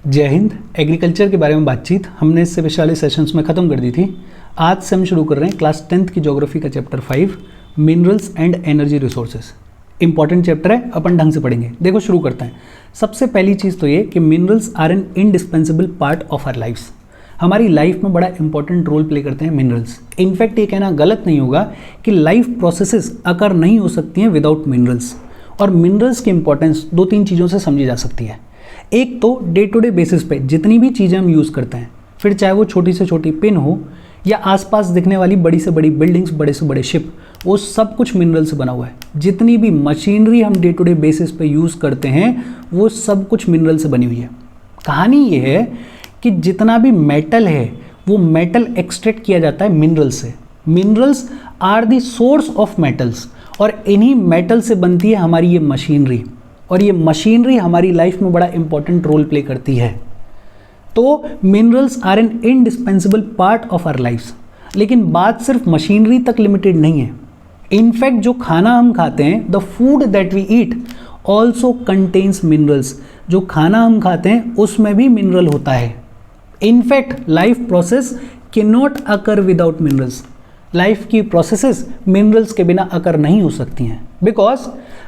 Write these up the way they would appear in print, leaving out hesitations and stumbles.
जय हिंद। एग्रीकल्चर के बारे में बातचीत हमने इससे पिछले वाले सेशंस में ख़त्म कर दी थी। आज से हम शुरू कर रहे हैं क्लास 10th की ज्योग्राफी का chapter 5 minerals and energy resources. Important chapter है, अपन ढंग से पढ़ेंगे। देखो शुरू करते हैं। सबसे पहली चीज़ तो ये कि minerals are an indispensable part of our lifes. हमारी लाइफ में बड़ा इंपॉर्टेंट रोल प्ले करते हैं मिनरल्स। इनफैक्ट ये कहना गलत नहीं होगा कि लाइफ प्रोसेसेस अकर नहीं हो सकती हैं विदाउट मिनरल्स। और मिनरल्स की इंपॉर्टेंस दो तीन चीज़ों से समझी जा सकती है। एक तो डे टू डे बेसिस पे जितनी भी चीज़ें हम यूज़ करते हैं, फिर चाहे वो छोटी से छोटी पिन हो या आसपास दिखने वाली बड़ी से बड़ी बिल्डिंग्स, बड़े से बड़े शिप, वो सब कुछ मिनरल से बना हुआ है। जितनी भी मशीनरी हम डे टू डे बेसिस पे यूज़ करते हैं वो सब कुछ मिनरल से बनी हुई है। कहानी ये है कि जितना भी मेटल है वो मेटल एक्सट्रैक्ट किया जाता है मिनरल से। Minerals are the source of metals और इन्हीं मेटल से बनती है हमारी ये मशीनरी। और ये मशीनरी हमारी लाइफ में बड़ा इंपॉर्टेंट रोल प्ले करती है। तो minerals are an indispensable part of our lifes. लेकिन बात सिर्फ मशीनरी तक लिमिटेड नहीं है। इनफैक्ट जो खाना हम खाते हैं, the food that we eat also contains minerals. जो खाना हम खाते हैं उसमें भी मिनरल होता है। In fact life process can not occur without minerals. Life की प्रोसेसेस मिनरल्स के बिना अकर नहीं हो सकती हैं। बिकॉज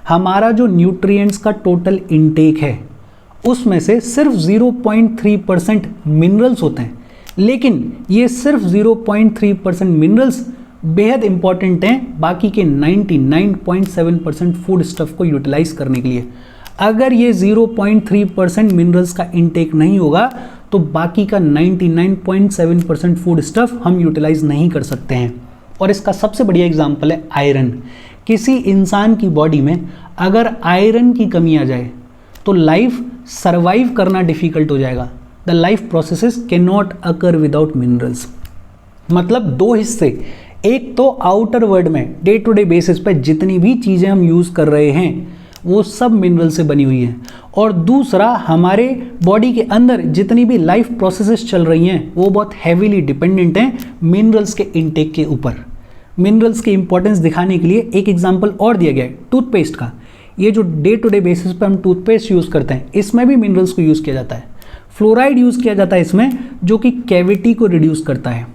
हमारा जो न्यूट्रिएंट्स का टोटल इनटेक है उसमें से सिर्फ 0.3% मिनरल्स होते हैं। लेकिन ये सिर्फ 0.3% मिनरल्स बेहद इंपॉर्टेंट हैं बाकी के 99.7% फूड स्टफ को यूटिलाइज करने के लिए। अगर ये 0.3% मिनरल्स का इनटेक नहीं होगा तो बाकी का 99.7% फूड स्टफ हम यूटिलाइज नहीं कर सकते हैं। और इसका सबसे बढ़िया एग्जाम्पल है आयरन। किसी इंसान की बॉडी में अगर आयरन की कमी आ जाए तो लाइफ सर्वाइव करना डिफिकल्ट हो जाएगा। The life processes can not occur without minerals. मतलब दो हिस्से, एक तो आउटर वर्ल्ड में डे टू डे बेसिस पे जितनी भी चीज़ें हम यूज़ कर रहे हैं वो सब मिनरल से बनी हुई हैं, और दूसरा हमारे बॉडी के अंदर जितनी भी लाइफ प्रोसेसेस चल रही हैं वो बहुत हैवीली डिपेंडेंट हैं मिनरल्स के इनटेक के ऊपर। मिनरल्स की इंपॉर्टेंस दिखाने के लिए एक एग्जांपल और दिया गया है टूथपेस्ट का। ये जो डे टू डे बेसिस पे हम टूथपेस्ट यूज़ करते हैं इसमें भी मिनरल्स को यूज़ किया जाता है। फ्लोराइड यूज़ किया जाता है इसमें, जो कि कैविटी को रिड्यूस करता है।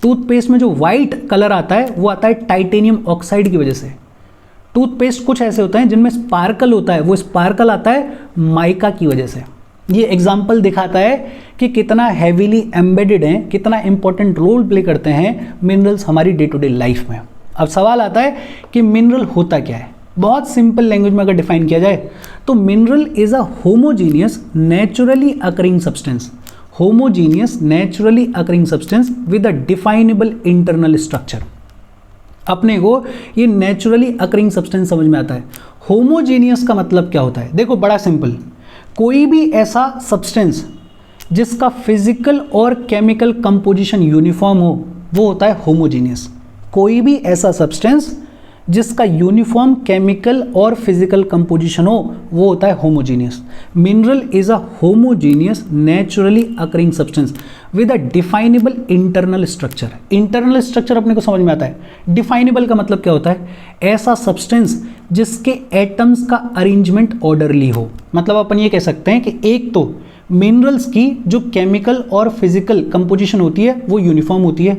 टूथपेस्ट में जो वाइट कलर आता है वो आता है टाइटेनियम ऑक्साइड की वजह से। टूथपेस्ट कुछ ऐसे होते हैं जिनमें स्पार्कल होता है, वो स्पार्कल आता है माइका की वजह से। ये एग्जाम्पल दिखाता है कि कितना हैवीली एम्बेडेड हैं, कितना इंपॉर्टेंट रोल प्ले करते हैं मिनरल्स हमारी डे टू डे लाइफ में। अब सवाल आता है कि मिनरल होता क्या है। बहुत सिंपल लैंग्वेज में अगर डिफाइन किया जाए तो mineral is a homogeneous naturally occurring substance. Homogeneous naturally occurring substance with a definable internal structure. अपने को ये नेचुरली अकरिंग सब्सटेंस समझ में आता है। होमोजीनियस का मतलब क्या होता है? देखो बड़ा सिंपल, कोई भी ऐसा सब्सटेंस जिसका फिजिकल और केमिकल कंपोजिशन यूनिफॉर्म हो वो होता है होमोजीनियस। कोई भी ऐसा सब्सटेंस जिसका यूनिफॉर्म केमिकल और फिजिकल कंपोजिशन हो वो होता है homogeneous. Mineral is a homogeneous naturally occurring substance with a definable internal structure. Internal structure अपने को समझ में आता है। डिफाइनेबल का मतलब क्या होता है? ऐसा सब्सटेंस जिसके एटम्स का अरेंजमेंट ऑर्डरली हो। मतलब अपन ये कह सकते हैं कि एक तो मिनरल्स की जो केमिकल और फिजिकल कंपोजिशन होती है वो यूनिफॉर्म होती है,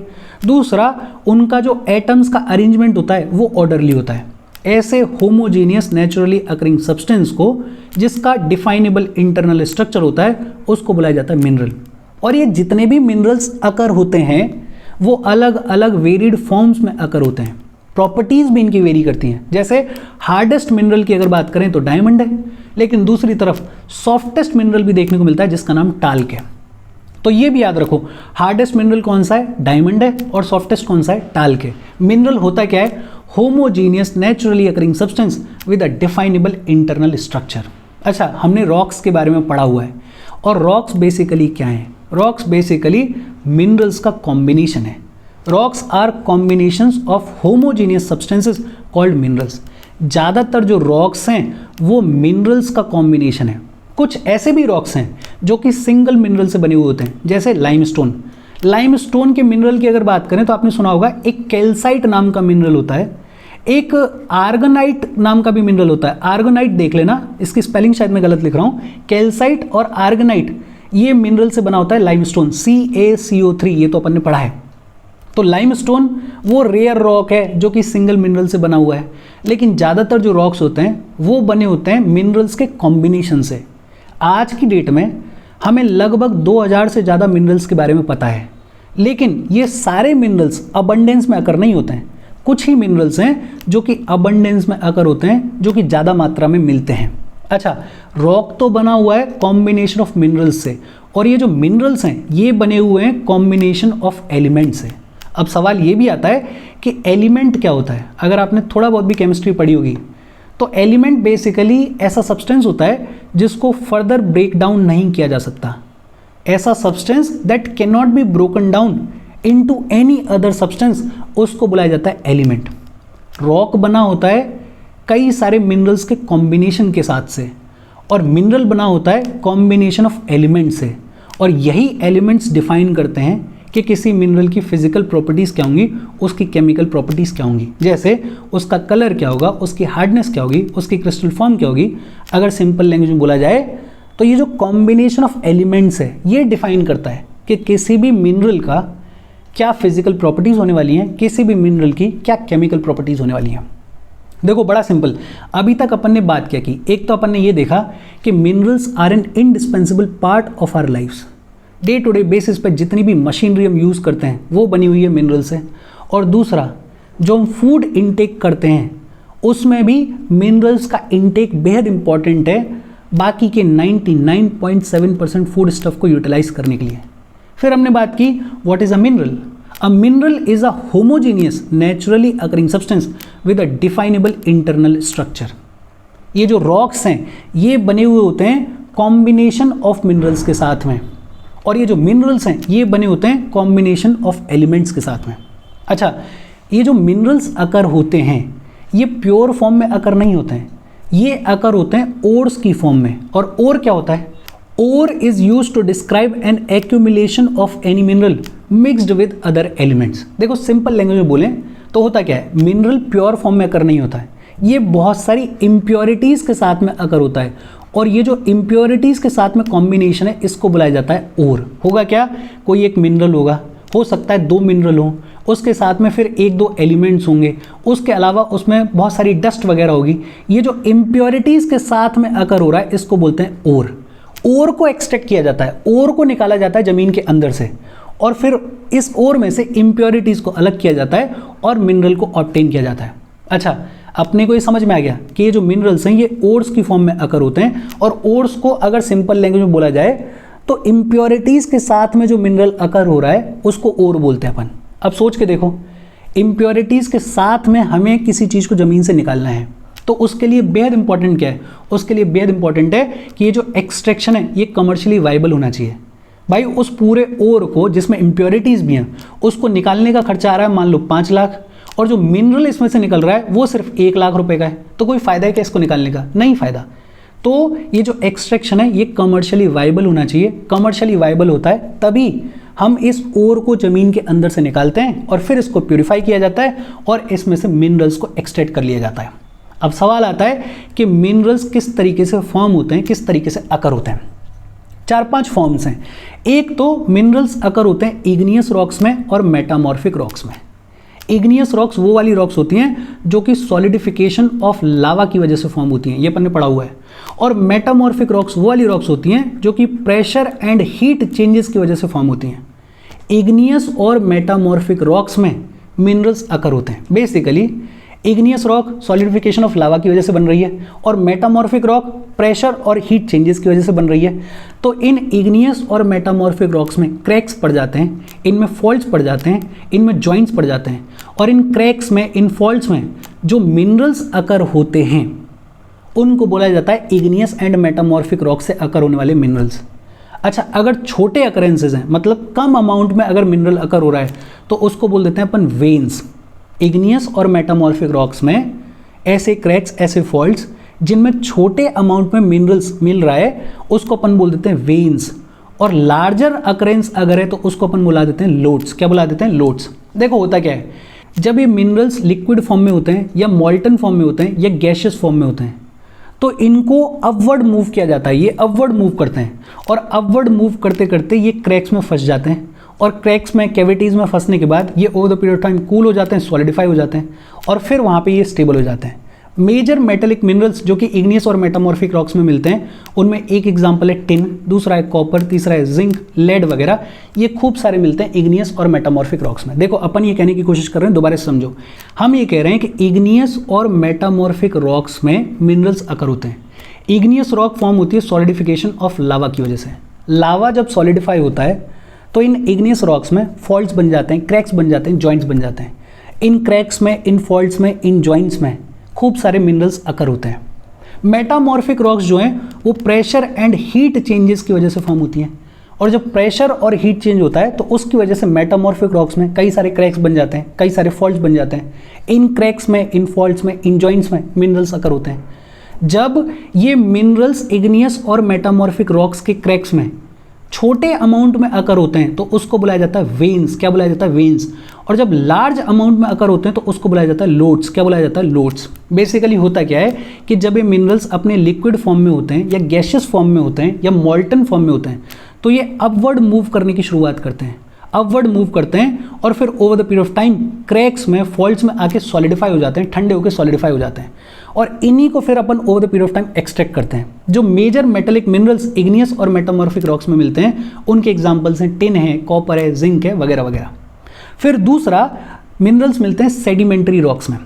दूसरा उनका जो एटम्स का अरेंजमेंट होता है वो ऑर्डरली होता है। ऐसे होमोजीनियस नेचुरली अकरिंग सब्सटेंस को जिसका डिफाइनेबल इंटरनल स्ट्रक्चर होता है उसको बुलाया जाता है मिनरल। और ये जितने भी मिनरल्स अकर होते हैं वो अलग अलग वेरिड फॉर्म्स में अकर होते हैं। प्रॉपर्टीज़ भी इनकी वेरी करती हैं। जैसे हार्डेस्ट मिनरल की अगर बात करें तो डायमंड है, लेकिन दूसरी तरफ सॉफ्टेस्ट मिनरल भी देखने को मिलता है जिसका नाम टाल्क है। तो ये भी याद रखो, हार्डेस्ट मिनरल कौन सा है? डायमंड है, और सॉफ्टेस्ट कौन सा है? टाल्क है। मिनरल होता क्या है? Homogeneous naturally occurring substance with a definable internal structure. अच्छा, हमने रॉक्स के बारे में पढ़ा हुआ है। और रॉक्स बेसिकली क्या हैं? रॉक्स बेसिकली मिनरल्स का कॉम्बिनेशन है। Rocks are combinations of homogeneous substances called minerals. ज़्यादातर जो रॉक्स हैं वो मिनरल्स का कॉम्बिनेशन है। कुछ ऐसे भी रॉक्स हैं जो कि सिंगल मिनरल से बने हुए होते हैं, जैसे लाइमस्टोन। लाइमस्टोन के मिनरल की अगर बात करें तो आपने सुना होगा एक कैल्साइट नाम का मिनरल होता है, एक आर्गनाइट नाम का भी मिनरल होता है। आर्गनाइट देख लेना, इसकी स्पेलिंग शायद मैं गलत लिख रहा हूँ। कैल्साइट और आर्गनाइट ये मिनरल से बना होता है लाइमस्टोन, CaCO3, ये तो अपन ने पढ़ा है। तो लाइमस्टोन वो रेयर रॉक है जो कि सिंगल मिनरल से बना हुआ है, लेकिन ज़्यादातर जो रॉक्स होते हैं वो बने होते हैं मिनरल्स के कॉम्बिनेशन से। आज की डेट में हमें लगभग 2000 से ज़्यादा मिनरल्स के बारे में पता है, लेकिन ये सारे मिनरल्स अबंडेंस में अकर नहीं होते हैं। कुछ ही मिनरल्स हैं जो कि अबंडेंस में अकर होते हैं, जो कि ज़्यादा मात्रा में मिलते हैं। अच्छा, रॉक तो बना हुआ है कॉम्बिनेशन ऑफ मिनरल्स से, और ये जो मिनरल्स हैं ये बने हुए हैं कॉम्बिनेशन ऑफ एलिमेंट्स से। अब सवाल ये भी आता है कि एलिमेंट क्या होता है। अगर आपने थोड़ा बहुत भी केमिस्ट्री पढ़ी होगी तो एलिमेंट बेसिकली ऐसा सब्सटेंस होता है जिसको फर्दर ब्रेक डाउन नहीं किया जा सकता, ऐसा substance that can not be broken down into any other substance, उसको बुलाया जाता है एलिमेंट। रॉक बना होता है कई सारे मिनरल्स के कॉम्बिनेशन के साथ से, और मिनरल बना होता है कॉम्बिनेशन ऑफ एलिमेंट से, और यही एलिमेंट्स डिफाइन करते हैं कि किसी मिनरल की फिजिकल प्रॉपर्टीज़ क्या होंगी, उसकी केमिकल प्रॉपर्टीज़ क्या होंगी। जैसे उसका कलर क्या होगा, उसकी हार्डनेस क्या होगी, उसकी क्रिस्टल फॉर्म क्या होगी। अगर सिंपल लैंग्वेज में बोला जाए तो ये जो कॉम्बिनेशन ऑफ एलिमेंट्स है ये डिफाइन करता है कि किसी भी मिनरल का क्या फिजिकल प्रॉपर्टीज़ होने वाली हैं, किसी भी मिनरल की क्या केमिकल प्रॉपर्टीज़ होने वाली हैं। देखो बड़ा सिंपल, अभी तक अपन ने बात क्या की। एक तो अपन ने ये देखा कि minerals are an indispensable part of our lifes. Day to day basis पे जितनी भी मशीनरी हम यूज़ करते हैं वो बनी हुई है मिनरल से। और दूसरा, जो हम फूड इनटेक करते हैं उसमें भी मिनरल्स का इनटेक बेहद इंपॉर्टेंट है बाकी के 99.7% फूड स्टफ को यूटिलाइज करने के लिए। फिर हमने बात की what is a mineral. A mineral is a homogeneous naturally occurring substance with a definable internal structure. ये जो रॉक्स हैं ये बने हुए होते हैं कॉम्बिनेशन ऑफ मिनरल्स के साथ में, और ये जो मिनरल्स हैं ये बने होते हैं कॉम्बिनेशन ऑफ एलिमेंट्स के साथ में। अच्छा, ये जो मिनरल्स अकर होते हैं ये प्योर फॉर्म में अकर नहीं होते हैं, ये अकर होते हैं ओर्स की फॉर्म में। और ओर क्या होता है? Ore is used to describe an accumulation of any mineral mixed with other elements. देखो सिंपल लैंग्वेज में बोलें तो होता क्या है, मिनरल प्योर फॉर्म में अकर नहीं होता है, ये बहुत सारी इम्प्योरिटीज़ के साथ में अकर होता है, और ये जो इम्प्योरिटीज़ के साथ में कॉम्बिनेशन है इसको बुलाया जाता है ओर। होगा क्या, कोई एक मिनरल होगा, हो सकता है 2 मिनरल हो, उसके साथ में फिर 1-2 एलिमेंट्स होंगे, उसके अलावा उसमें बहुत सारी डस्ट वगैरह होगी। ये जो इम्प्योरिटीज़ के साथ में अकर हो रहा है इसको बोलते हैं ओर। ओर को एक्सट्रैक्ट किया जाता है, ओर को निकाला जाता है ज़मीन के अंदर से, और फिर इस ओर में से इम्प्योरिटीज़ को अलग किया जाता है और मिनरल को ऑब्टेन किया जाता है। अच्छा, अपने को ये समझ में आ गया कि ये जो मिनरल्स हैं ये ओर्स की फॉर्म में अकर होते हैं, और ओर्स को अगर सिंपल लैंग्वेज में बोला जाए तो इम्प्योरिटीज़ के साथ में जो मिनरल अकर हो रहा है उसको ओर बोलते हैं अपन। अब सोच के देखो, इम्प्योरिटीज़ के साथ में हमें किसी चीज़ को ज़मीन से निकालना है तो उसके लिए बेहद इंपॉर्टेंट क्या है, उसके लिए बेहद इंपॉर्टेंट है कि ये जो एक्सट्रैक्शन है ये कमर्शियली वाइबल होना चाहिए। भाई उस पूरे ओर को जिसमें इम्प्योरिटीज़ भी हैं उसको निकालने का खर्चा आ रहा है मान लो 5 लाख, और जो मिनरल इसमें से निकल रहा है वो सिर्फ 1 लाख रुपए का है, तो कोई फ़ायदा है क्या इसको निकालने का? नहीं फ़ायदा। तो ये जो एक्सट्रैक्शन है ये कमर्शियली वाइबल होना चाहिए। कमर्शियली वाइबल होता है तभी हम इस ओर को ज़मीन के अंदर से निकालते हैं और फिर इसको प्यूरिफाई किया जाता है और इसमें से मिनरल्स को एक्सट्रैक्ट कर लिया जाता है। अब सवाल आता है कि मिनरल्स किस तरीके से फॉर्म होते हैं, किस तरीके से अकर होते हैं। 4-5 फॉर्म्स हैं। एक तो मिनरल्स अकर होते हैं इग्नियस रॉक्स में और मेटामॉर्फिक रॉक्स में। इग्नियस रॉक्स वो वाली रॉक्स होती हैं जो कि सॉलिडिफिकेशन ऑफ लावा की वजह से फॉर्म होती हैं, ये अपन ने पढ़ा हुआ है। और मेटामॉर्फिक रॉक्स वो वाली रॉक्स होती हैं जो कि प्रेशर एंड हीट चेंजेस की वजह से फॉर्म होती हैं। इग्नियस और मेटामॉर्फिक रॉक्स में मिनरल्स अकर होते हैं। Basically igneous rock solidification of lava की वजह से बन रही है और मेटामॉर्फिक रॉक प्रेशर और हीट चेंजेस की वजह से बन रही है। तो इन इग्नियस और मेटामॉर्फिक रॉक्स में क्रैक्स पड़ जाते हैं, इनमें फॉल्ट्स पड़ जाते हैं, इनमें जॉइंट्स पड़ जाते हैं, और इन क्रैक्स में, इन फॉल्ट्स में जो मिनरल्स अकर होते हैं उनको बोला जाता है इग्नियस एंड मेटामॉर्फिक रॉक से अकर होने वाले मिनरल्स। अच्छा, अगर छोटे अकरेंसेज हैं, मतलब कम अमाउंट में अगर मिनरल अकर हो रहा है तो उसको बोल देते हैं अपन वेन्स। इग्नियस और मेटामॉर्फिक रॉक्स में ऐसे क्रैक्स, ऐसे फॉल्ट्स जिनमें छोटे अमाउंट में मिनरल्स मिल रहा है उसको अपन बोल देते हैं वेन्स, और लार्जर अकरेंस अगर है तो उसको अपन बुला देते हैं लोड्स। क्या बुला देते हैं? लोड्स। देखो होता क्या है, जब ये मिनरल्स लिक्विड फॉर्म में होते हैं या मॉल्टन फॉर्म में होते हैं या गैशियस फॉर्म में होते हैं तो इनको अपवर्ड मूव किया जाता है, ये अपवर्ड मूव करते हैं और अपवर्ड मूव करते करते ये क्रैक्स में फंस जाते हैं और क्रैक्स में कैविटीज़ में फंसने के बाद ये over the period of time cool हो जाते हैं, सॉलिडिफाई हो जाते हैं और फिर वहाँ पे ये स्टेबल हो जाते हैं। मेजर मेटेलिक मिनरल्स जो कि इग्नियस और मेटामॉर्फिक रॉक्स में मिलते हैं, उनमें एक एग्जांपल है टिन, दूसरा है कॉपर, तीसरा है जिंक, लेड वगैरह। ये खूब सारे मिलते हैं इग्नियस और मेटामॉर्फिक रॉक्स में। देखो अपन ये कहने की कोशिश कर रहे हैं, दोबारा से समझो, हम ये कह रहे हैं कि इग्नियस और मेटामॉर्फिक रॉक्स में मिनरल्स अकर होते हैं। इग्नियस रॉक फॉर्म होती है सॉलिडिफिकेशन ऑफ लावा की वजह से। लावा जब सॉलिडिफाई होता है तो इन इग्नियस रॉक्स में फॉल्ट्स बन जाते हैं, क्रैक्स बन जाते हैं, जॉइंट्स बन जाते हैं। इन क्रैक्स में, इन फॉल्ट्स में, इन जॉइंट्स में खूब सारे मिनरल्स अकर होते हैं। मेटामॉर्फिक रॉक्स जो हैं वो प्रेशर एंड हीट चेंजेस की वजह से फॉर्म होती हैं और जब प्रेशर और हीट चेंज होता है तो उसकी वजह से मेटामॉर्फिक रॉक्स में कई सारे क्रैक्स बन जाते हैं, कई सारे फॉल्ट्स बन जाते हैं। इन क्रैक्स में, इन फॉल्ट्स में, इन जॉइंट्स में मिनरल्स अकर होते हैं। जब ये मिनरल्स इग्नियस और मेटामॉर्फिक रॉक्स के क्रैक्स में छोटे अमाउंट में अकर होते हैं तो उसको बुलाया जाता है वेन्स। क्या बुलाया जाता है? वेन्स। और जब लार्ज अमाउंट में अकर होते हैं तो उसको बुलाया जाता है लोड्स। क्या बुलाया जाता है? लोड्स। बेसिकली होता क्या है कि जब ये मिनरल्स अपने लिक्विड फॉर्म में होते हैं या गैसियस फॉर्म में होते हैं या मॉल्टन फॉर्म में होते हैं तो ये अपवर्ड मूव करने की शुरुआत करते हैं, अपवर्ड मूव करते हैं और फिर over the period of time cracks में, फॉल्ट्स में आके सॉलिडिफाई हो जाते हैं, ठंडे होकर सॉलिडिफाई हो जाते हैं और इन्हीं को फिर अपन over the period of time extract करते हैं। जो मेजर मेटेलिक मिनरल्स इग्नियस और मेटामॉर्फिक रॉक्स में मिलते हैं उनके एग्जांपल्स हैं टिन है, कॉपर है, जिंक है वगैरह वगैरह। फिर दूसरा मिनरल्स मिलते हैं सेडिमेंट्री रॉक्स में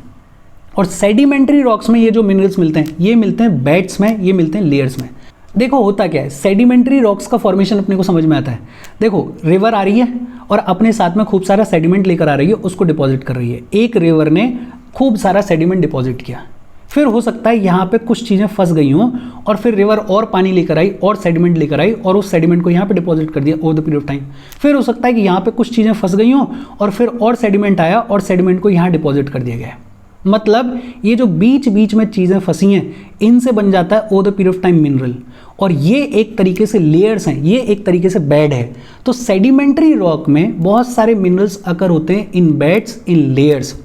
और सेडिमेंट्री रॉक्स में ये जो मिनरल्स मिलते हैं ये मिलते हैं बेड्स में, ये मिलते हैं लेयर्स में। देखो होता क्या है, सेडिमेंट्री रॉक्स का फॉर्मेशन अपने को समझ में आता है। देखो रिवर आ रही है और अपने साथ में खूब सारा सेडिमेंट लेकर आ रही है, उसको डिपॉजिट कर रही है। एक रिवर ने खूब सारा सेडिमेंट डिपॉजिट किया, फिर हो सकता है यहाँ पे कुछ चीज़ें फंस गई हों और फिर रिवर और पानी लेकर आई और सेडिमेंट लेकर आई और उस सेडिमेंट को यहाँ पे डिपॉजिट कर दिया over the period of time. फिर हो सकता है कि यहाँ पे कुछ चीज़ें फंस गई हों और फिर और सेडिमेंट आया और सेडिमेंट को यहाँ डिपॉजिट कर दिया गया। मतलब ये जो बीच बीच में चीज़ें फंसी हैं इनसे बन जाता है over the period of time mineral और ये एक तरीके से लेयर्स हैं, ये एक तरीके से बेड है। तो सेडिमेंट्री रॉक में बहुत सारे मिनरल्स अकर होते हैं इन बेड्स, इन लेयर्स।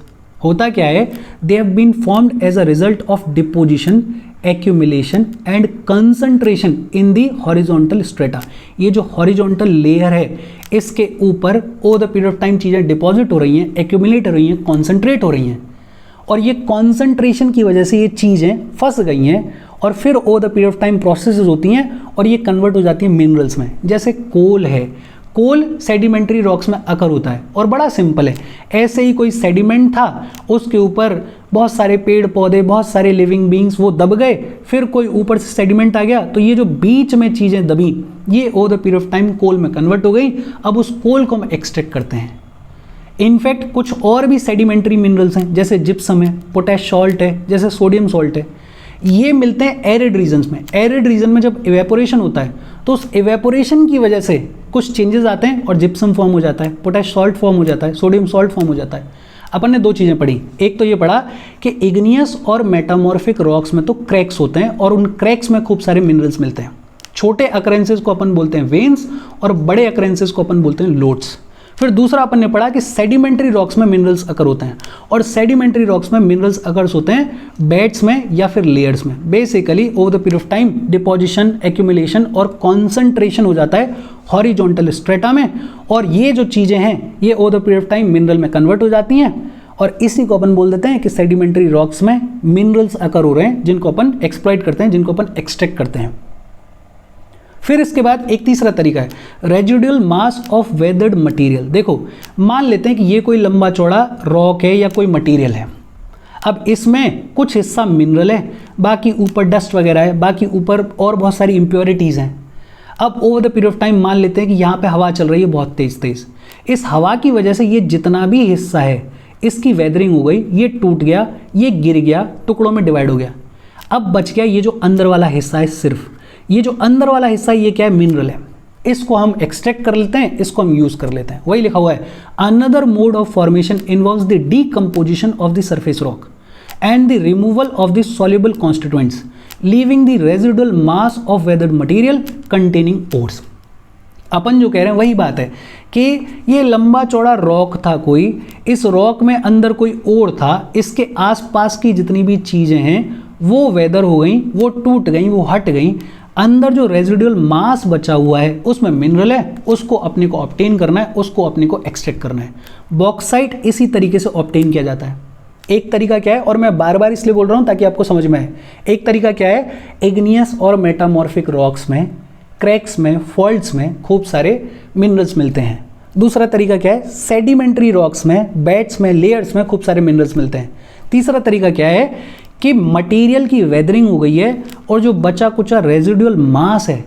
होता क्या है, they have been formed as a result of deposition, accumulation and concentration in the horizontal strata. ये जो हॉरिजॉन्टल लेयर है इसके ऊपर over the period of time चीज़ें डिपॉजिट हो रही हैं, एक्यूमुलेट हो रही हैं, कॉन्सेंट्रेट हो रही हैं और ये कॉन्सेंट्रेशन की वजह से ये चीज़ें फंस गई हैं और फिर over the period of time processes होती हैं और ये कन्वर्ट हो जाती हैं मिनरल्स में। जैसे कोल है, कोल सेडिमेंट्री रॉक्स में अकर होता है और बड़ा सिंपल है। ऐसे ही कोई सेडिमेंट था, उसके ऊपर बहुत सारे पेड़ पौधे, बहुत सारे लिविंग बींग्स वो दब गए, फिर कोई ऊपर से सेडिमेंट आ गया तो ये जो बीच में चीज़ें दबी ये over the period of time coal में कन्वर्ट हो गई। अब उस कोल को हम एक्सट्रैक्ट करते हैं। इनफैक्ट कुछ और भी सेडिमेंट्री मिनरल्स हैं जैसे जिप्सम है, पोटैश सॉल्ट है, जैसे सोडियम सॉल्ट है, ये मिलते हैं एरिड रीजन्स में। एरिड रीजन में जब इवेपोरेशन होता है तो उस इवेपोरेशन की वजह से कुछ चेंजेस आते हैं और जिप्सम फॉर्म हो जाता है, पोटैश सॉल्ट फॉर्म हो जाता है, सोडियम सॉल्ट फॉर्म हो जाता है। अपन ने दो चीज़ें पढ़ी, एक तो ये पढ़ा कि इग्नियस और मेटामॉर्फिक रॉक्स में तो क्रैक्स होते हैं और उन क्रैक्स में खूब सारे मिनरल्स मिलते हैं। छोटे अकरेंसेस को अपन बोलते हैं वेन्स और बड़े अकरेंसेस को अपन बोलते हैं लोड्स। फिर दूसरा अपन ने पढ़ा कि सेडिमेंट्री रॉक्स में मिनरल्स अकर होते हैं और सेडिमेंट्री रॉक्स में मिनरल्स अकर्स होते हैं बेड्स में या फिर लेयर्स में। Basically over the period of time deposition, accumulation और कॉन्सेंट्रेशन हो जाता है हॉरिजॉन्टल स्ट्रेटा में और ये जो चीज़ें हैं ये over the period of time mineral में कन्वर्ट हो जाती हैं और इसी को अपन बोल देते हैं कि सेडिमेंट्री रॉक्स में मिनरल्स अकर हो रहे हैं जिनको अपन एक्सप्लॉइट करते हैं, जिनको अपन एक्सट्रैक्ट करते हैं। फिर इसके बाद एक तीसरा तरीका है residual mass of weathered material. देखो मान लेते हैं कि ये कोई लंबा चौड़ा रॉक है या कोई मटेरियल है। अब इसमें कुछ हिस्सा मिनरल है, बाकी ऊपर डस्ट वगैरह है, बाकी ऊपर और बहुत सारी इम्प्योरिटीज़ हैं। अब over the period of time मान लेते हैं कि यहाँ पे हवा चल रही है बहुत तेज़ तेज़। इस हवा की वजह से ये जितना भी हिस्सा है इसकी वेदरिंग हो गई, ये टूट गया, ये गिर गया, टुकड़ों में डिवाइड हो गया। अब बच गया ये जो अंदर वाला हिस्सा है, सिर्फ ये जो अंदर वाला हिस्सा ये क्या है, मिनरल है। इसको हम एक्सट्रैक्ट कर लेते हैं, इसको हम यूज कर लेते हैं। वही लिखा हुआ है another mode of formation involves the decomposition of the surface rock and the removal of the soluble constituents leaving the residual mass of weathered material containing pores. अपन जो कह रहे हैं वही बात है कि ये लंबा चौड़ा रॉक था कोई, इस रॉक में अंदर कोई और था, इसके आसपास की जितनी भी चीज़ें हैं वो वेदर हो गई, वो टूट गई, वो हट गई। अंदर जो रेजिडुअल मास बचा हुआ है उसमें मिनरल है, उसको अपने को ऑब्टेन करना है, उसको अपने को एक्सट्रैक्ट करना है। बॉक्साइट इसी तरीके से ऑब्टेन किया जाता है। एक तरीका क्या है, और मैं बार बार इसलिए बोल रहा हूँ ताकि आपको समझ में आए, एक तरीका क्या है, इग्नियस और मेटामॉर्फिक रॉक्स में, क्रैक्स में, फॉल्ट्स में खूब सारे मिनरल्स मिलते हैं। दूसरा तरीका क्या है, सेडिमेंट्री रॉक्स में, बेड्स में, लेयर्स में खूब सारे मिनरल्स मिलते हैं। तीसरा तरीका क्या है कि मटेरियल की वेदरिंग हो गई है और जो बचा कुचा रेजिडुअल मास है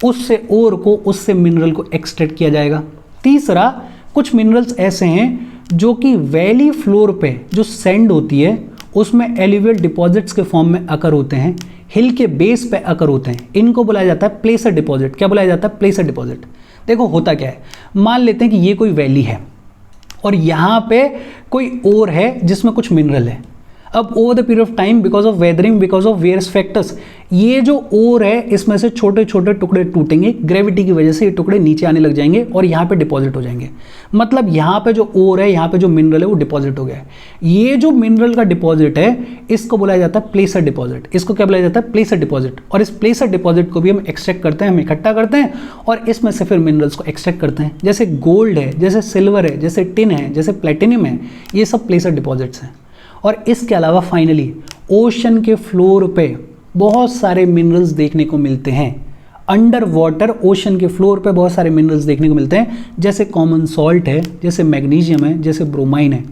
उससे ओर को, उससे मिनरल को एक्सट्रैक्ट किया जाएगा। तीसरा, कुछ मिनरल्स ऐसे हैं जो कि वैली फ्लोर पे जो सैंड होती है उसमें एल्यूवियल डिपॉजिट्स के फॉर्म में अकर होते हैं, हिल के बेस पे अकर होते हैं, इनको बुलाया जाता है प्लेसर डिपॉजिट। क्या बुलाया जाता है? प्लेसर डिपॉजिट। देखो होता क्या है, मान लेते हैं कि ये कोई वैली है और यहाँ पे कोई ओर है जिसमें कुछ मिनरल है। अब over the period of time, because of weathering, because of various factors, ये जो ओर है इसमें से छोटे छोटे टुकड़े टूटेंगे, ग्रेविटी की वजह से ये टुकड़े नीचे आने लग जाएंगे और यहाँ पे डिपॉजिट हो जाएंगे। मतलब यहाँ पे जो ओर है, यहाँ पे जो मिनरल है वो डिपॉजिट हो गया है। ये जो मिनरल का डिपॉजिट है इसको बुलाया जाता है प्लेसर डिपॉजिट। इसको क्या बुलाया जाता है? प्लेसर डिपॉजिट। और इस प्लेसर डिपॉजिट को भी हम एक्सट्रैक्ट करते हैं, हम इकट्ठा करते हैं और इसमें से फिर मिनरल्स को एक्सट्रैक्ट करते हैं। जैसे गोल्ड है, जैसे सिल्वर है, जैसे टिन है, जैसे प्लेटिनियम है, ये सब प्लेसर डिपॉजिट्स हैं। और इसके अलावा फाइनली ओशन के फ्लोर पे बहुत सारे मिनरल्स देखने को मिलते हैं। अंडर वाटर ओशन के फ्लोर पे बहुत सारे मिनरल्स देखने को मिलते हैं, जैसे कॉमन सॉल्ट है, जैसे मैग्नीशियम है, जैसे ब्रोमाइन है।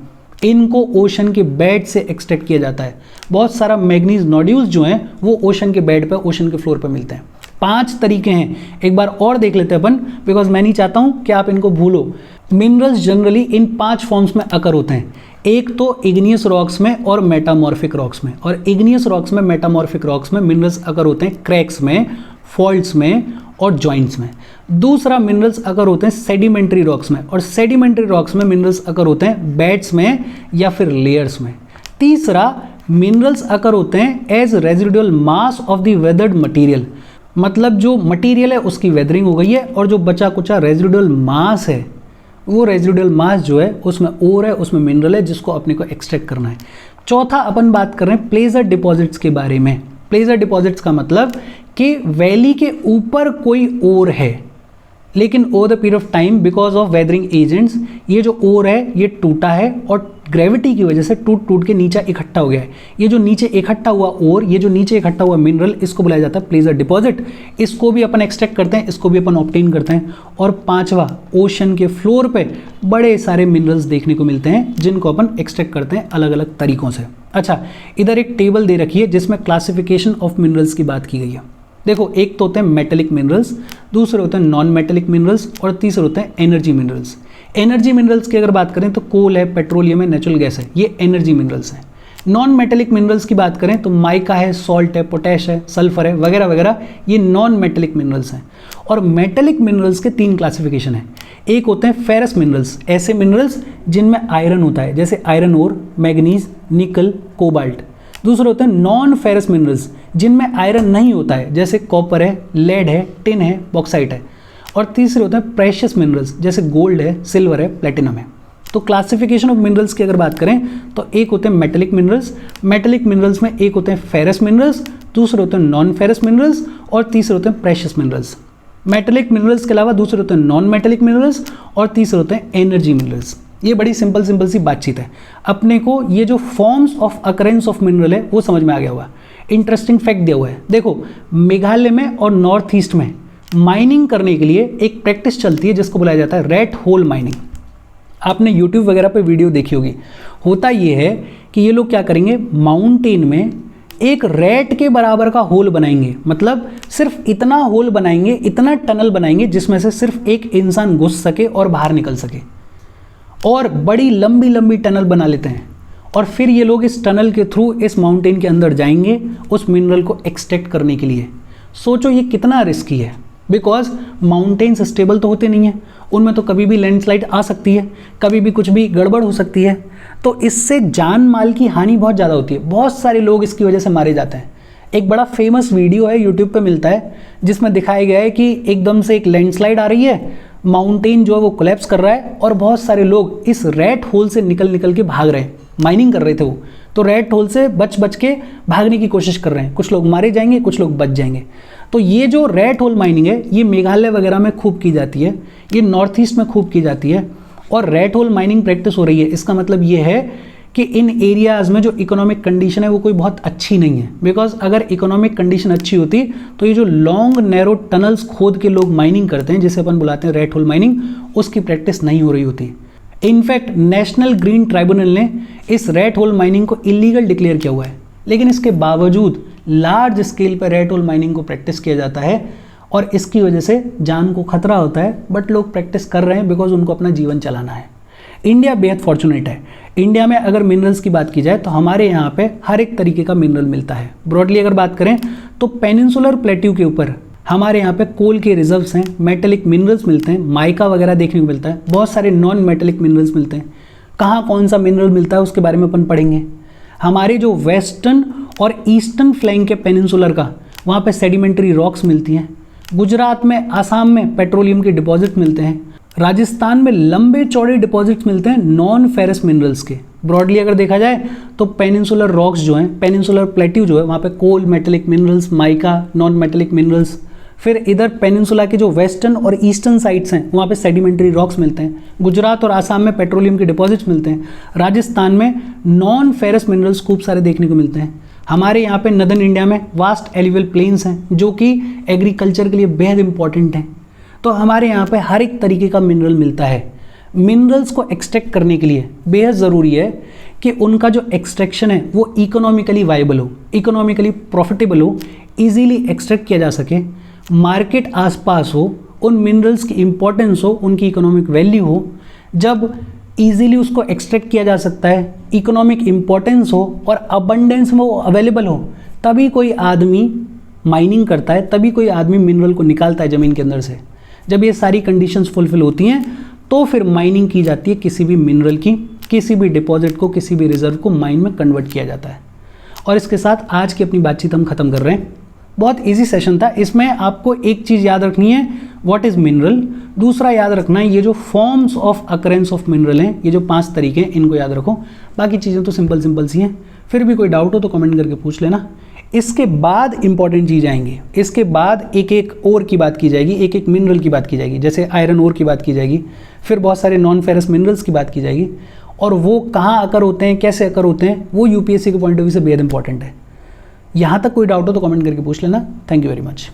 इनको ओशन के बेड से एक्सट्रैक्ट किया जाता है। बहुत सारा मैग्नीज नोड्यूल्स जो हैं वो ओशन के बेड पे, ओशन के फ्लोर पे मिलते हैं। 5 तरीके हैं, एक बार और देख लेते हैं अपन, बिकॉज मैं नहीं चाहता हूं कि आप इनको भूलो। मिनरल्स जनरली इन 5 फॉर्म्स में अकर होते हैं। एक तो इग्नियस रॉक्स में और मेटामॉर्फिक रॉक्स में, और इग्नियस रॉक्स में, मेटामॉर्फिक रॉक्स में मिनरल्स अकर होते हैं क्रैक्स में, फॉल्ट्स में और जॉइंट्स में। दूसरा, मिनरल्स अकर होते हैं सेडिमेंट्री रॉक्स में, और सेडिमेंट्री रॉक्स में मिनरल्स अकर होते हैं बेड्स में या फिर लेयर्स में। तीसरा, मिनरल्स अकर होते हैं as residual mass of the weathered material, मतलब जो मटेरियल है उसकी वेदरिंग हो गई है और जो बचा कुचा रेजिडुअल मास है, वो रेजिडुअल मास जो है उसमें ओर है, उसमें मिनरल है जिसको अपने को एक्सट्रैक्ट करना है। चौथा, अपन बात कर रहे हैं प्लेसर डिपॉजिट्स के बारे में। प्लेसर डिपॉजिट्स का मतलब कि वैली के ऊपर कोई ओर है, लेकिन over the period of time because of weathering agents ये जो ओर है ये टूटा है और ग्रेविटी की वजह से टूट टूट के नीचे इकट्ठा हो गया है। ये जो नीचे इकट्ठा हुआ ओर, ये जो नीचे इकट्ठा हुआ मिनरल, इसको बुलाया जाता है प्लेसर डिपॉजिट। इसको भी अपन एक्सट्रैक्ट करते हैं, इसको भी अपन ऑब्टेन करते हैं। और 5वां, ओशन के फ्लोर पे बड़े सारे मिनरल्स देखने को मिलते हैं जिनको अपन एक्सट्रैक्ट करते हैं अलग अलग तरीकों से। अच्छा, इधर एक टेबल दे रखी है जिसमें क्लासिफिकेशन ऑफ मिनरल्स की बात की गई है। देखो, एक तो होते हैं मेटेलिक मिनरल्स, दूसरे होते हैं नॉन मेटेलिक मिनरल्स और तीसरे होते हैं एनर्जी मिनरल्स। एनर्जी मिनरल्स की अगर बात करें तो कोल है, पेट्रोलियम है, नेचुरल गैस है, ये एनर्जी मिनरल्स हैं। नॉन मेटेलिक मिनरल्स की बात करें तो माइका है, सॉल्ट है, पोटैश है, सल्फर है, वगैरह वगैरह, ये नॉन मेटेलिक मिनरल्स हैं। और मेटेलिक मिनरल्स के 3 क्लासिफिकेशन हैं। एक होते हैं फेरस मिनरल्स, ऐसे मिनरल्स जिनमें आयरन होता है, जैसे आयरन ओर, मैग्नीज, निकल, कोबाल्ट। दूसरे होते हैं नॉन फेरस मिनरल्स जिनमें आयरन नहीं होता है, जैसे कॉपर है, लेड है, टिन है, बॉक्साइट है। और तीसरे होते हैं प्रेशियस मिनरल्स, जैसे गोल्ड है, सिल्वर है, प्लेटिनम है। तो क्लासिफिकेशन ऑफ मिनरल्स की अगर बात करें तो एक होते हैं मेटेलिक मिनरल्स, मेटेलिक मिनरल्स में एक होते हैं फेरस मिनरल्स, दूसरे होते हैं नॉन फेरस मिनरल्स और तीसरे होते हैं प्रेशियस मिनरल्स। मेटेलिक मिनरल्स के अलावा दूसरे होते हैं नॉन मेटेलिक मिनरल्स और तीसरे होते हैं एनर्जी मिनरल्स। ये बड़ी सिंपल सी बातचीत है। अपने को ये जो forms of occurrence of mineral है वो समझ में आ गया हुआ। इंटरेस्टिंग फैक्ट दिया हुआ है। देखो, मेघालय में और नॉर्थ ईस्ट में माइनिंग करने के लिए एक प्रैक्टिस चलती है जिसको बुलाया जाता है रेट होल माइनिंग। आपने यूट्यूब वगैरह पे वीडियो देखी होगी। होता ये है कि ये लोग क्या करेंगे, माउंटेन में एक रेट के बराबर का होल बनाएंगे, मतलब सिर्फ इतना होल बनाएंगे, इतना टनल बनाएंगे जिसमें से सिर्फ एक इंसान घुस सके और बाहर निकल सके, और बड़ी लंबी लंबी टनल बना लेते हैं। और फिर ये लोग इस टनल के थ्रू इस माउंटेन के अंदर जाएंगे उस मिनरल को एक्सट्रैक्ट करने के लिए। सोचो ये कितना रिस्की है, बिकॉज माउंटेन्स स्टेबल तो होते नहीं हैं, उनमें तो कभी भी लैंडस्लाइड आ सकती है, कभी भी कुछ भी गड़बड़ हो सकती है। तो इससे जान माल की हानि बहुत ज़्यादा होती है, बहुत सारे लोग इसकी वजह से मारे जाते हैं। एक बड़ा फेमस वीडियो है, यूट्यूब पे मिलता है, जिसमें दिखाया गया है कि एकदम से एक लैंडस्लाइड आ रही है, माउंटेन जो है वो कोलैप्स कर रहा है और बहुत सारे लोग इस रेट होल से निकल निकल के भाग रहे हैं। माइनिंग कर रहे थे वो, तो रेड होल से बच बच के भागने की कोशिश कर रहे हैं, कुछ लोग मारे जाएंगे, कुछ लोग बच जाएंगे। तो ये जो रेड होल माइनिंग है ये मेघालय वगैरह में खूब की जाती है, ये नॉर्थ ईस्ट में खूब की जाती है और रेड होल माइनिंग प्रैक्टिस हो रही है। इसका मतलब ये है कि इन एरियाज़ में जो इकोनॉमिक कंडीशन है वो कोई बहुत अच्छी नहीं है, बिकॉज अगर इकोनॉमिक कंडीशन अच्छी होती तो ये जो लॉन्ग नैरो टनल्स खोद के लोग माइनिंग करते हैं, जिसे अपन बुलाते हैं रेड होल माइनिंग, उसकी प्रैक्टिस नहीं हो रही होती। इनफैक्ट नेशनल ग्रीन ट्राइब्यूनल ने इस रेड होल माइनिंग को इलीगल डिक्लेयर किया हुआ है, लेकिन इसके बावजूद लार्ज स्केल पर रेड होल माइनिंग को प्रैक्टिस किया जाता है और इसकी वजह से जान को खतरा होता है, बट लोग प्रैक्टिस कर रहे हैं बिकॉज उनको अपना जीवन चलाना है। इंडिया बेहद फॉर्चुनेट है। इंडिया में अगर मिनरल्स की बात की जाए तो हमारे यहाँ पे हर एक तरीके का मिनरल मिलता है। ब्रॉडली अगर बात करें तो पेनिनसुलर प्लेट्यू के ऊपर हमारे यहाँ पे कोल के रिजर्व्स हैं, मेटेलिक मिनरल्स मिलते हैं, माइका वगैरह देखने को मिलता है, बहुत सारे नॉन मेटेलिक मिनरल्स मिलते हैं। कहाँ कौन सा मिनरल मिलता है उसके बारे में अपन पढ़ेंगे। हमारे जो वेस्टर्न और ईस्टर्न फ्लैंक के पेनिनसुलर का, वहाँ पे सेडिमेंट्री रॉक्स मिलती हैं। गुजरात में, आसाम में पेट्रोलियम के डिपॉजिट मिलते हैं। राजस्थान में लंबे चौड़े डिपॉजिट्स मिलते हैं नॉन फेरस मिनरल्स के। ब्रॉडली अगर देखा जाए तो पेनिनसुलर रॉक्स जो हैं, पेनिनसुलर प्लेट्यू जो है, वहाँ पे coal, metallic minerals, mica, non metallic minerals. फिर इधर पेनिनसुला के जो वेस्टर्न और ईस्टर्न साइड्स हैं वहाँ पे सेडिमेंट्री रॉक्स मिलते हैं। गुजरात और आसाम में पेट्रोलियम के डिपॉजिट्स मिलते हैं। राजस्थान में नॉन फेरस मिनरल्स खूब सारे देखने को मिलते हैं। हमारे यहाँ पे नदर्न इंडिया में वास्ट एलिवल प्लेन्स हैं जो कि एग्रीकल्चर के लिए बेहद इंपॉर्टेंट हैं। तो हमारे यहाँ पे हर एक तरीके का मिनरल मिलता है। मिनरल्स को एक्सट्रैक्ट करने के लिए बेहद ज़रूरी है कि उनका जो एक्सट्रैक्शन है वो इकोनॉमिकली वाइबल हो, इकोनॉमिकली प्रॉफिटेबल हो, इजीली एक्सट्रैक्ट किया जा सके, मार्केट आसपास हो, उन मिनरल्स की इंपॉर्टेंस हो, उनकी इकोनॉमिक वैल्यू हो। जब इजीली उसको एक्सट्रैक्ट किया जा सकता है, इकोनॉमिक इंपॉर्टेंस हो और अबंडेंस में वो अवेलेबल हो, तभी कोई आदमी माइनिंग करता है, तभी कोई आदमी मिनरल को निकालता है ज़मीन के अंदर से। जब ये सारी कंडीशंस फुलफिल होती हैं तो फिर माइनिंग की जाती है किसी भी मिनरल की, किसी भी डिपॉजिट को, किसी भी रिजर्व को माइन में कन्वर्ट किया जाता है। और इसके साथ आज की अपनी बातचीत हम खत्म कर रहे हैं। बहुत इजी सेशन था। इसमें आपको एक चीज़ याद रखनी है, व्हाट इज़ मिनरल। दूसरा याद रखना है ये जो forms of occurrence of mineral हैं, ये जो 5 तरीके हैं, इनको याद रखो। बाकी चीज़ें तो सिंपल सी हैं। फिर भी कोई डाउट हो तो कमेंट करके पूछ लेना। इसके बाद इंपॉर्टेंट चीज़ आएंगी। इसके बाद एक एक और की बात की जाएगी, एक एक मिनरल की बात की जाएगी, जैसे आयरन ओर की बात की जाएगी, फिर बहुत सारे नॉन फेरस मिनरल्स की बात की जाएगी। और वो कहाँ अकर होते हैं, कैसे अकर होते हैं, वो यूपीएससी के पॉइंट ऑफ व्यू से बेहद इंपॉर्टेंट है। यहाँ तक कोई डाउट हो तो कमेंट करके पूछ लेना। Thank you very much.